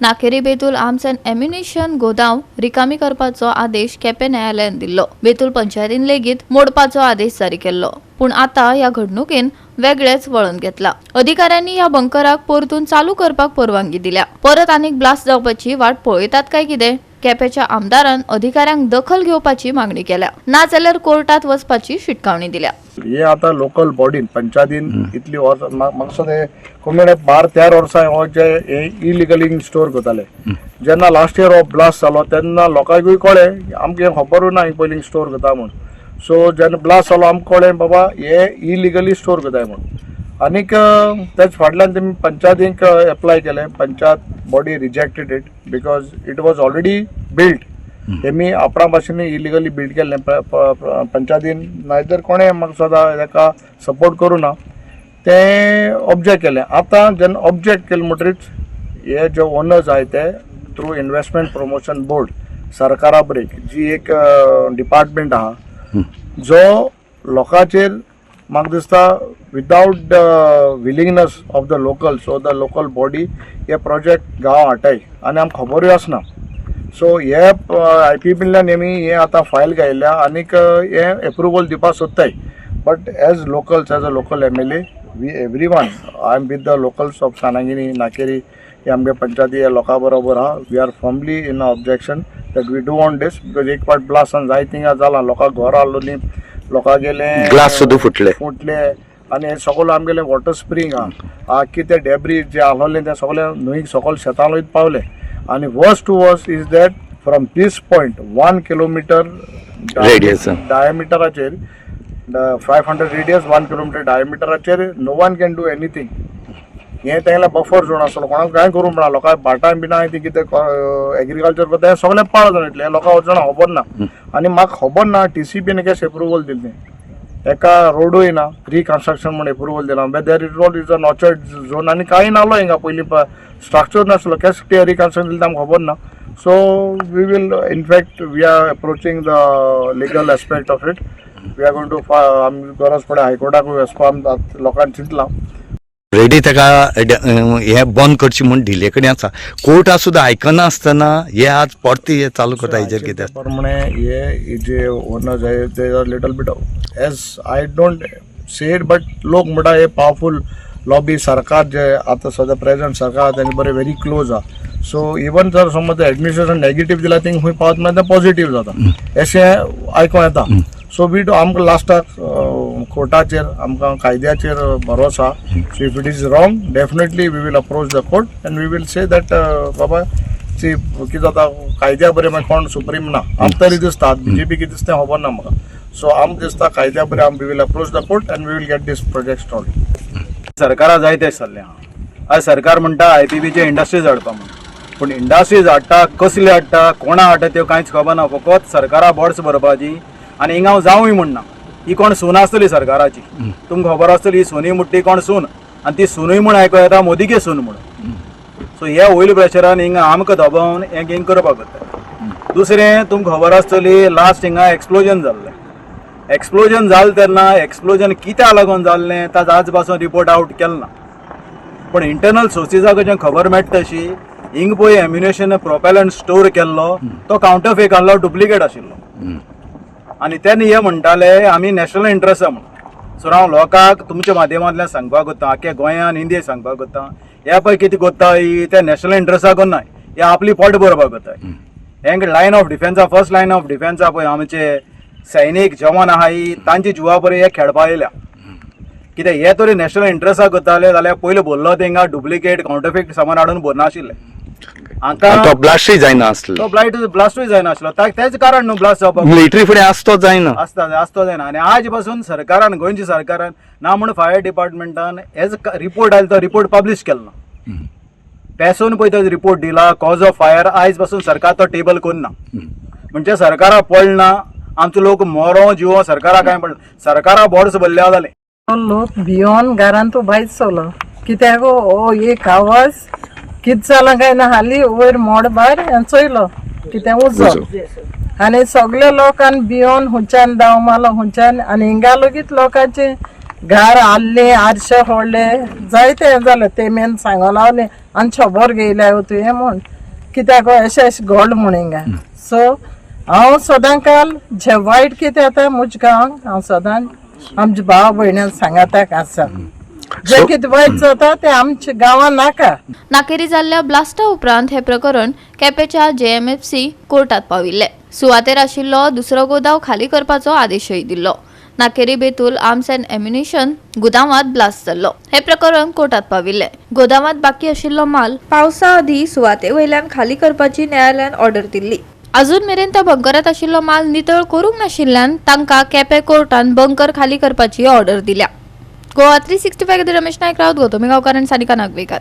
नाकेरी Betul arms and ammunition गोदाम रिकामी करपाचो आदेश केपें न्यायालयान दिल्लो. बेतूल पंचायतीन लेगीत मोडपाचो आदेश जारी केल्लो. पूण आता ह्या घडणुकेन वेगळेच वळण घेतला. अधिकाऱ्यांनी ह्या बंकराक परतून चालू करपाक परवानगी दिल्या. परत आनीक ब्लास्ट जावपाची वाट पळयतात काय कितें? केपेंच्या आमदारान अधिकाऱ्यांक दखल घेवपाची मागणी केल्या, ना जाल्यार कोर्टात वचपाची शिटकावणी दिल्या. हे आता लोकल बॉडीन पंचायतीन इतली म्हाका ते कमी 12-13 वर्सां हो जे इलिगली स्टोर करताले. जेन्ना लास्ट इयर हो ब्लास्ट जालो तेन्ना लोकांकूय कळ्ळें आमकां खबरूय ना पयलीं स्टोर करता म्हूण. सो जेन्ना ब्लास्ट जालो आमकां कळ्ळें बाबा हे इलिगली स्टोर करताय म्हूण. आनीक तेच फाटल्यान तेमी पंचायतीक एप्लाय केलें. Panchayat body rejected it because it was already build. तेमी आपणा भाशेन इलिगली बिल्ड केल्लें पंचायतीन. नायतर कोणें म्हाका सदां ताका सपोर्ट करूं ना. तें ऑब्जेक्ट केलें. आतां जेन्ना ऑब्जेक्ट केलें म्हणटरीच हे जे ओनर्स आहाय ते थ्रू इन्व्हेस्टमेंट प्रमोशन बोर्ड सरकारा बरेक जी एक डिपार्टमेंट आहा जो लोकांचेर म्हाका दिसता without willingness of the local so the local body हे प्रोजेक्ट गांव हाडटाय आनी आमकां खबरूय आसना. सो हे IPBतल्यान आमी हे आतां फायल घायल्या आनीक हे एप्रुवल दिवपाक सोदताय. But as locals as a local MLA we everyone I am with the locals of सानागिनी नाकेरी हे आमगे पंचायती हे लोकां बरोबर आहा. We are firmly in objection that we do want this because एक पाट ब्लास्ट जाय थिंगा जाला लोकां घर हाडलोली लोकां गेले ग्लास सुद्दां फुटले आनी हे सगळो आमगेले वॉटर स्प्रिंग आहा कितें डेब्रीज जे आहलोले ते सगळे न्हंयक सकयल शेतां वयत पावले. आनी worst to worst is that from this point 1 kilometre डायमिटराचेर 500 रेडियस 1 किलोमीटर डायमिटराचेर no one can do anything. हे तेंगेले बफर झोन आसलो कोणाक कांय करूंक मेळना. लोकां बाटां बिटां ती कितें एग्रीकल्चर करता हे सगळे पाळ जावन येतले. हे लोकांक वचना खबर ना. आनी म्हाका खबर ना TCPन केस एप्रुवल दिल्लें एका रोडूय ना रिकन्स्ट्रक्शन म्हणून एप्रुवल दिला. देर रोड इज अ नॉचर्ड झोन आनी कांय नालो हिंगा पयलीं स्ट्रक्चर नासलो केस ते रिकन्स्ट्रक्शन दिलें आमकां खबर ना. So we will in fact we are approaching the legal aspect of it. We are going to आमी गरज पडे हायकोर्टाक वचपा लोकांनी चिंतलां. रेडी ताका हे बंद करची म्हूण ढिले कडेन आसा. कोर्टा सुद्दां आयकना आसतना हे आज परती हे चालू करता हेजेर कितें प्रमाणे हे जे ओनर्स आहे ते little bit as I don't say it but लोक म्हणटा हे पावरफूल लॉबी सरकार जे आता सद्या प्रेझेंट सरकार तेंचे बरें व्हेरी क्लोज आहा. सो इवन जर समज एडमिनिस्ट्रेशन नेगेटिव्ह दिला थिंग खंय पावत मागीर पॉझिटिव्ह जाता अशें आयकूं येता. सो वी डू आमकां लास्टाक कोर्टाचेर आमकां कायद्याचेर भरोसा. So if it is wrong definitely we will approach the court and we will say that बाबा सी कितें जाता कायद्या बरें मागीर कोण सुप्रीम ना आमकां तरी दिसता BJP कितें दिसता खबर ना म्हाका. सो आमकां दिसता कायद्या बरें we will approach the court and we will get this project started. सरकारा जाय तें चल्लें आहा. आज सरकार म्हणटा IPBचे इंडस्ट्रीज हाडपा म्हणून. पूण इंडस्ट्रीज हाडटा कसले हाडटा कोणा हाडटा त्यो कांयच खबर ना. फकत सरकारा बोर्ड्स भरपाची आनी हिंगा जावूय म्हणना. ही कोण सून आसतली सरकाराची तुमकां खबर आसतली ही सोनी मुट्टी कोण सून आनी ती सुनूय म्हूण आयको येता मोदीगे सून म्हणून. सो हे ऑयल प्रेशरान हिंगा आमकां दबावन हें गेन करपाक जाता. दुसरें तुमकां खबर आसतली लास्ट हिंगा एक्सप्लोजन जाल्लें. एक्सप्लोजन जालें तेन्ना एक्सप्लोजन कित्याक लागून जाल्लें ताचो आज पासून रिपोर्ट आउट केलो ना. पूण इंटरनल सोर्सिसाक कडच्यान खबर मेळटा तशी हिंग पळय एम्युनेशन प्रोपेलंट स्टोर केल्लो तो कावंटरफेक आहलो डुप्लिकेट आशिल्लो. आनी तेन्ना हे म्हणटाले आमी नॅशनल इंट्रस्ट आहा म्हणून. सो हांव लोकांक तुमच्या माध्यमांतल्यान सांगपाक वता आख्या गोंयान इंडियेक सांगपाक वता हे पळय कितें कोत्ताय ते नॅशनल इंट्रस्टाक नाय हे आपली पोट भरपाक कोत्ताय. हेंक लायन ऑफ डिफेन्सा फर्स्ट लायन ऑफ डिफेन्सा पळय आमचे सैनीक जवान आहाय तांची जिवा बरें हे खेळपा येयल्या. कित्याक हे तरी नॅशनल इंट्रस्टाक करताले जाल्यार पयलीं बोल्लो थिंगा डुप्लिकेट कावंटरफेक सामान हाडून भरनाशिल्ले. तो ब्लास्टूय जायना आसलो. तो ब्लास्टूय जायना आसलो तेच कारण न्हू ब्लास्ट जावपाक. मिलिटरी फुडें आसतो जायना आसतो जायना. आनी आज पासून सरकारान गोंयच्या सरकारान ना म्हूण फायर डिपार्टमेंटान एज रिपोर्ट आयलो तो रिपोर्ट पब्लीश केलो ना. पेसून पळय तो रिपोर्ट दिला कॉज ऑफ फायर आयज पासून सरकार तो टेबल करना. म्हणजे सरकारा पडना आमचो लोक मोरो जिवो सरकारा कांय पडना. सरकारा बोर्ड्स भरल्या जालें. लोक भियोन घरांतू भायर सरलो कित्याक हो एक आवाज कितें जालां काय ना हाली वयर मोड भायर चोयलो कित्याक उजो आनी सगळे लोकांनी भियोन हुंच्यान दाव मारलो हुंच्यान आनी हिंगा लेगीत लोकांचे घर हाल्ले आरशे फोडले जायते जालें तेमेन सांगो लावले आनी खबर घेयल्या तुवें म्हूण कित्याक अशें घोड म्हूण हिंगा सो हांव सदां काल जे वायट कितें जाता म्हज्या गांवांक हांव सदां आमच्या भाव भयण्यान सांगाताक आसा जे कितें वायट जाता ते आमच्या गांवांत नाका. नाकेरी जाल्ल्या ब्लास्टा उपरांत हे प्रकरण केपेच्या JMFC कोर्टात पाविल्ले. सुवातेर आशिल्लो दुसरो गोदाव खाली करपाचो आदेशय दिल्लो. नाकेरी बेतूल आर्म्स अँड एम्युनिशन गोदामात ब्लास्ट जाल्लो. हे प्रकरण कोर्टात पाविल्ले. गोदामात बाकी आशिल्लो माल पावसा आदी सुवाते वयल्यान खाली करपाची न्यायालयान ऑर्डर दिल्ली. अजून मेरेन त्या बंकरात आशिल्लो माल नितळ करूंक नाशिल्ल्यान तांकां केपें कोर्टान बंकर खाली करपाची ऑर्डर दिल्या. गोवा 365 रमेश नायक रावत गौतमी गांवकार आनी सानिका नागवेकर.